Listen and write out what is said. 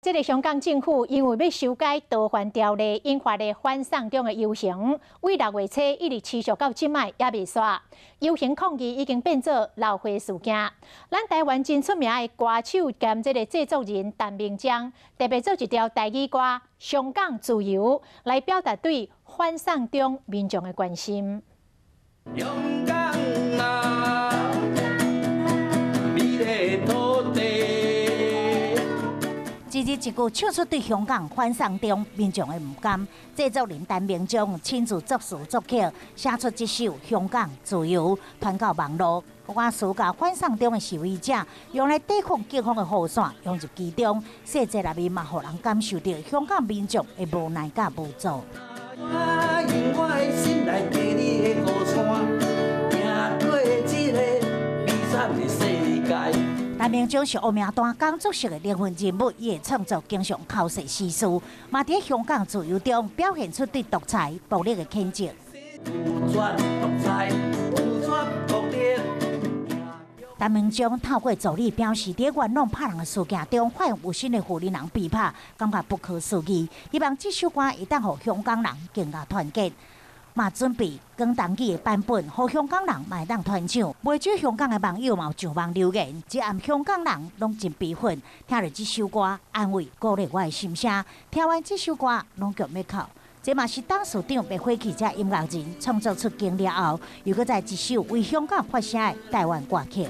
这个香港政府因为要修改逃犯条例，引发的反送中的游行，为6月初一直持续到即卖也未煞。游行抗议已经变作闹会事件。咱台湾真出名的歌手兼这个制作人陈明章，特别做一条台语歌《香港自由》，来表达对反送中民众的关心。香港啊，美丽土地。 一字一句唱出对香港反送中民众的不甘，制作人陈明章亲自作词作曲，写出这首《香港自由》，传到网络。我暑假反送中的示威者用来抵抗警方的雨伞涌入其中，细节内面嘛，互人感受到香港民众的无奈甲无助。我用我的心来给你的雨伞，行过这个悲惨的世界。 陈明章是黑名单工作室的灵魂人物，伊的创作经常口述史书，嘛伫香港自由中表现出对独裁暴力的谴责。陈明章透过助理表示，伫元朗拍人的事件中，发现有新的互人被拍，感觉不可思议。希望这首歌会当互香港人更加团结。 嘛准备广东语的版本，互香港人嘛会当传唱。袂少香港的网友嘛有上网留言，一暗香港人拢真悲愤。听着这首歌，安慰鼓励我的心声。听完这首歌，拢叫要哭。这嘛是董事长白火器这音乐人创作出经了后，又搁在一首为香港发声的台湾歌曲。